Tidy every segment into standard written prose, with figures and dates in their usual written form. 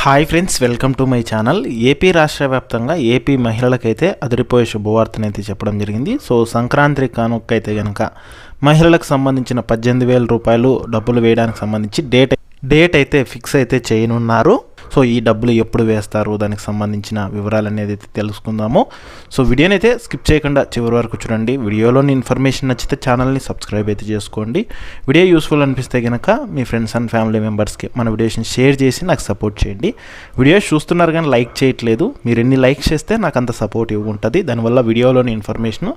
Hi friends, welcome to my channel. AP రాష్ట్ర వ్యాప్తంగా AP మహిళలకైతే అదిరిపోయే శుభవార్తనైతే చెప్పడం జరిగింది. సో సంక్రాంతి కానుకైతే కనుక మహిళలకు సంబంధించిన 18,000 రూపాయలు డబ్బులు వేయడానికి సంబంధించి డేట్ అయితే ఫిక్స్ అయితే చేయనున్నారు. సో ఈ డబ్బులు ఎప్పుడు వేస్తారు, దానికి సంబంధించిన వివరాలు అనేది అయితే తెలుసుకుందాము. సో వీడియోని అయితే స్కిప్ చేయకుండా చివరి వరకు చూడండి. వీడియోలోని ఇన్ఫర్మేషన్ నచ్చితే ఛానల్ని సబ్స్క్రైబ్ అయితే చేసుకోండి. వీడియో యూస్ఫుల్ అనిపిస్తే కనుక మీ ఫ్రెండ్స్ అండ్ ఫ్యామిలీ మెంబర్స్కి మన వీడియోస్ని షేర్ చేసి నాకు సపోర్ట్ చేయండి. వీడియోస్ చూస్తున్నారు కానీ లైక్ చేయట్లేదు. మీరు ఎన్ని లైక్స్ చేస్తే నాకు అంత సపోర్టివ్ ఉంటుంది. దానివల్ల వీడియోలోని ఇన్ఫర్మేషన్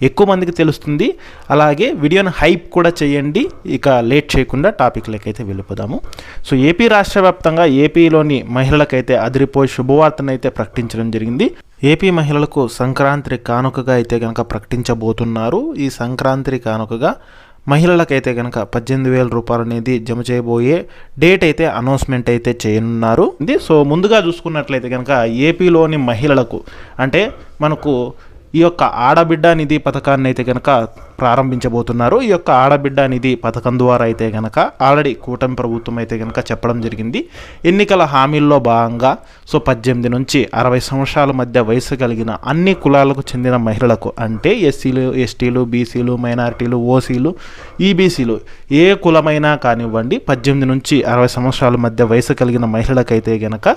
ఎక్కువ మందికి తెలుస్తుంది. అలాగే వీడియోని హైప్ కూడా చేయండి. ఇక లేట్ చేయకుండా టాపిక్లకి అయితే వెళ్ళిపోదాము. సో ఏపీ రాష్ట్ర వ్యాప్తంగా ఏపీలోని మహిళలకైతే అదిరిపోయే శుభవార్తనైతే ప్రకటించడం జరిగింది. ఏపీ మహిళలకు సంక్రాంతి కానుకగా అయితే కనుక ప్రకటించబోతున్నారు. ఈ సంక్రాంతి కానుకగా మహిళలకైతే కనుక 18,000 రూపాయలు అనేది జమ చేయబోయే డేట్ అయితే అనౌన్స్మెంట్ అయితే చేయనున్నారు. సో ముందుగా చూసుకున్నట్లయితే కనుక ఏపీలోని మహిళలకు అంటే మనకు ఈ యొక్క ఆడబిడ్డ నిధి పథకాన్ని అయితే కనుక ప్రారంభించబోతున్నారు. ఈ యొక్క ఆడబిడ్డ నిధి పథకం ద్వారా అయితే కనుక ఆల్రెడీ కూటమి ప్రభుత్వం అయితే కనుక చెప్పడం జరిగింది. ఎన్నికల హామీల్లో భాగంగా 18 నుంచి 60 సంవత్సరాల మధ్య వయసు కలిగిన అన్ని కులాలకు చెందిన మహిళలకు అంటే ఎస్సీలు, ఎస్టీలు, బీసీలు, మైనారిటీలు, ఓసీలు, ఈబీసీలు ఏ కులమైనా కానివ్వండి 18 నుంచి 60 సంవత్సరాల మధ్య వయసు కలిగిన మహిళలకైతే కనుక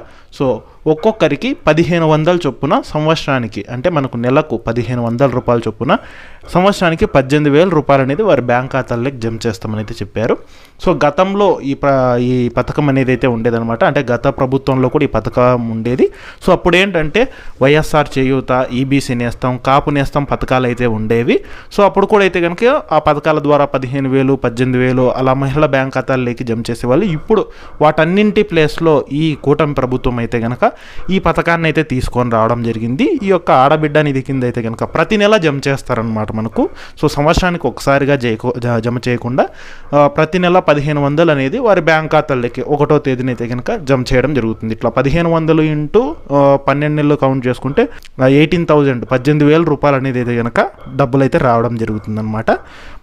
ఒక్కొక్కరికి 1,500 చొప్పున సంవత్సరానికి అంటే మనకు నెలకు 1,500 రూపాయల చొప్పున సంవత్సరానికి 18,000 రూపాయలు అనేది వారి బ్యాంక్ ఖాతాల్లోకి జమ చేస్తామని అయితే చెప్పారు. సో గతంలో ఈ పథకం అనేది అయితే ఉండేదన్నమాట. అంటే గత ప్రభుత్వంలో కూడా ఈ పథకం ఉండేది. సో అప్పుడు ఏంటంటే వైఎస్ఆర్ చేయూత, ఈబీసీ నేస్తం, కాపు నేస్తం పథకాలు అయితే ఉండేవి. సో అప్పుడు కూడా అయితే కనుక ఆ పథకాల ద్వారా 15,000, 18,000 అలా మహిళల బ్యాంక్ ఖాతాల్లోకి జమ చేసేవాళ్ళు. ఇప్పుడు వాటన్నింటి ప్లేస్లో ఈ కూటమి ప్రభుత్వం అయితే కనుక ఈ పథకాన్ని అయితే తీసుకొని రావడం జరిగింది. ఈ యొక్క ఆడబిడ్డ నిధి కింద అయితే కనుక ప్రతి నెల జమ చేస్తారనమాట మనకు. సో సంవత్సరానికి ఒకసారిగా జమ చేయకుండా ప్రతి నెల 1,500 అనేది వారి బ్యాంక్ ఖాతాలకి 1వ తేదీన అయితే కనుక జమ చేయడం జరుగుతుంది. ఇట్లా 1,500 ఇంటూ 12 నెలలు కౌంట్ చేసుకుంటే 18,000 రూపాయలు అనేది అయితే కనుక డబ్బులు అయితే రావడం జరుగుతుంది అనమాట.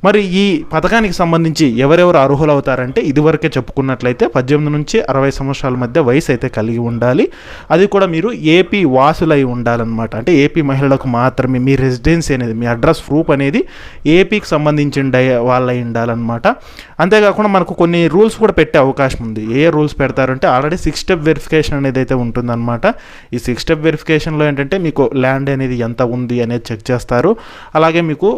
మరి ఈ పథకానికి సంబంధించి ఎవరెవరు అర్హులు అవుతారంటే ఇదివరకే చెప్పుకున్నట్లయితే 18 నుంచి 60 సంవత్సరాల మధ్య వయసు అయితే కలిగి ఉండాలి. అది కూడా మీరు ఏపీ వాసులై ఉండాలన్నమాట. అంటే ఏపీ మహిళలకు మాత్రమే మీ రెసిడెన్సీ అనేది, మీ అడ్రస్ ప్రూఫ్ అనేది ఏపీకి సంబంధించిన వాళ్ళై ఉండాలన్నమాట. అంతేకాకుండా మనకు కొన్ని రూల్స్ కూడా పెట్టే అవకాశం ఉంది. ఏ రూల్స్ పెడతారంటే ఆల్రెడీ 6 స్టెప్ వెరిఫికేషన్ అనేది అయితే ఉంటుందన్నమాట. ఈ 6 స్టెప్ వెరిఫికేషన్లో ఏంటంటే మీకు ల్యాండ్ అనేది ఎంత ఉంది అనేది చెక్ చేస్తారు. అలాగే మీకు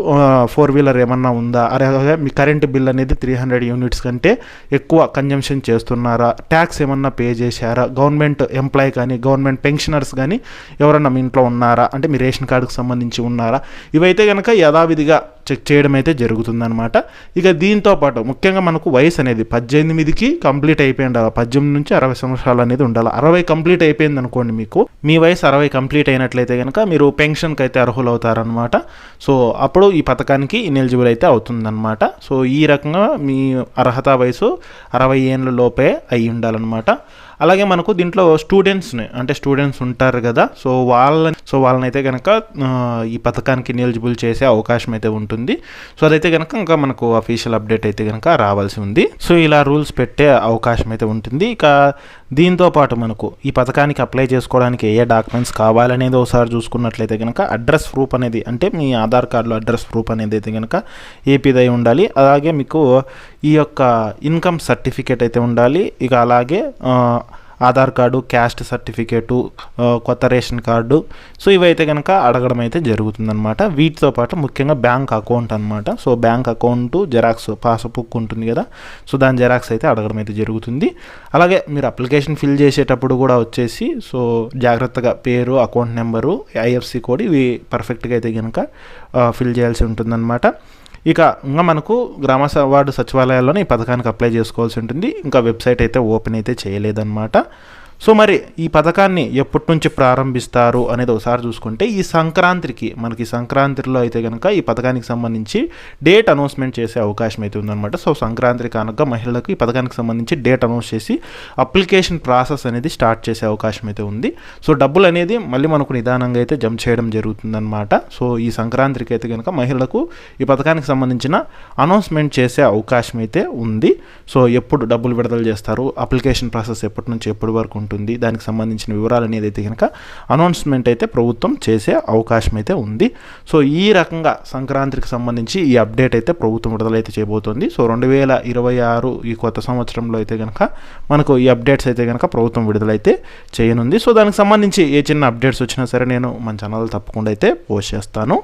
4 వీలర్ ఏమన్నా ఉందా, అలాగే మీ కరెంట్ బిల్ అనేది 300 యూనిట్స్ కంటే ఎక్కువ కన్జంప్షన్ చేస్తున్నారా, ట్యాక్స్ ఏమన్నా పే చేశారా, గవర్నమెంట్ ఎంప్లాయీ కానీ గవర్నమెంట్ పెన్షనర్స్ కానీ ఎవరన్నా మీ ఇంట్లో ఉన్నారా, అంటే మీ రేషన్ కార్డుకు సంబంధించి ఉన్నారా, ఇవైతే కనుక యథావిధిగా చెక్ చేయడం అయితే జరుగుతుందన్నమాట. ఇక దీంతో పాటు ముఖ్యంగా మనకు వయసు అనేది 18కి కంప్లీట్ అయిపోయి ఉండాలి. 18 నుంచి 60 సంవత్సరాలు అనేది ఉండాలి. 60 కంప్లీట్ అయిపోయింది అనుకోండి, మీకు మీ వయసు 60 కంప్లీట్ అయినట్లయితే కనుక మీరు పెన్షన్కి అయితే అర్హులు అవుతారనమాట. సో అప్పుడు ఈ పథకానికి ఇనెలిజిబుల్ అయితే అవుతుందన్నమాట. సో ఈ రకంగా మీ అర్హత వయసు 60 ఏళ్ళ లోపే అయి ఉండాలన్నమాట. అలాగే మనకు దీంట్లో స్టూడెంట్స్ ఉంటారు కదా, సో వాళ్ళనైతే కనుక ఈ పథకానికి ఎలిజిబుల్ చేసే అవకాశం అయితే ఉంటుంది. సో అదైతే కనుక ఇంకా మనకు అఫీషియల్ అప్డేట్ అయితే కనుక రావాల్సి ఉంది. సో ఇలా రూల్స్ పెట్టే అవకాశం అయితే ఉంటుంది. ఇక దీంతో పాటు మనకు ఈ పథకానికి అప్లై చేసుకోవడానికి ఏ డాక్యుమెంట్స్ కావాలనేది ఒకసారి చూసుకున్నట్లయితే కనుక అడ్రస్ ప్రూఫ్ అనేది, అంటే మీ ఆధార్ కార్డులో అడ్రస్ ప్రూఫ్ అనేది అయితే కనుక ఏపీదై ఉండాలి. అలాగే మీకు ఈ యొక్క ఇన్కమ్ సర్టిఫికేట్ అయితే ఉండాలి. ఇక అలాగే ఆధార్ కార్డు, క్యాస్ట్ సర్టిఫికేటు, కొత్త రేషన్ కార్డు, సో ఇవైతే కనుక అడగడం అయితే జరుగుతుందన్నమాట. వీటితో పాటు ముఖ్యంగా బ్యాంక్ అకౌంట్ అనమాట. So bank account xerox, passbook ఉంటుంది కదా, సో దాని జెరాక్స్ అయితే అడగడం అయితే జరుగుతుంది. అలాగే మీరు అప్లికేషన్ ఫిల్ చేసేటప్పుడు కూడా వచ్చేసి సో జాగ్రత్తగా పేరు, అకౌంట్ నెంబరు, ఐఎఫ్సి కోడ్ ఇవి పర్ఫెక్ట్గా అయితే కనుక ఫిల్ చేయాల్సి ఉంటుందన్నమాట. ఇక ఇంకా మనకు వార్డు సచివాలయాల్లోనే ఈ పథకానికి అప్లై చేసుకోవాల్సి ఉంటుంది. ఇంకా వెబ్సైట్ అయితే ఓపెన్ అయితే చేయలేదన్నమాట. సో మరి ఈ పథకాన్ని ఎప్పటి నుంచి ప్రారంభిస్తారు అనేది ఒకసారి చూసుకుంటే మనకి సంక్రాంతిలో అయితే కనుక ఈ పథకానికి సంబంధించి డేట్ అనౌన్స్మెంట్ చేసే అవకాశం అయితే ఉందన్నమాట. సో సంక్రాంతి కనుక మహిళలకు ఈ పథకానికి సంబంధించి డేట్ అనౌన్స్ చేసి అప్లికేషన్ ప్రాసెస్ అనేది స్టార్ట్ చేసే అవకాశం అయితే ఉంది. సో డబ్బులు అనేది మళ్ళీ మనకు నిదానంగా అయితే జమ చేయడం జరుగుతుందన్నమాట. సో ఈ సంక్రాంతికి అయితే కనుక మహిళలకు ఈ పథకానికి సంబంధించిన అనౌన్స్మెంట్ చేసే అవకాశం అయితే ఉంది. సో ఎప్పుడు డబ్బులు విడుదల చేస్తారు, అప్లికేషన్ ప్రాసెస్ ఎప్పటి నుంచి ఎప్పటి వరకు ఉంటుంది, దానికి సంబంధించిన వివరాలు అనేది అయితే కనుక అనౌన్స్మెంట్ అయితే ప్రభుత్వం చేసే అవకాశం అయితే ఉంది. సో ఈ రకంగా సంక్రాంతికి సంబంధించి ఈ అప్డేట్ అయితే ప్రభుత్వం విడుదలైతే చేయబోతోంది. సో 2026 ఈ కొత్త సంవత్సరంలో అయితే కనుక మనకు ఈ అప్డేట్స్ అయితే కనుక ప్రభుత్వం విడుదలైతే చేయనుంది. సో దానికి సంబంధించి ఏ చిన్న అప్డేట్స్ వచ్చినా సరే నేను మన ఛానల్ తప్పకుండా అయితే పోస్ట్ చేస్తాను.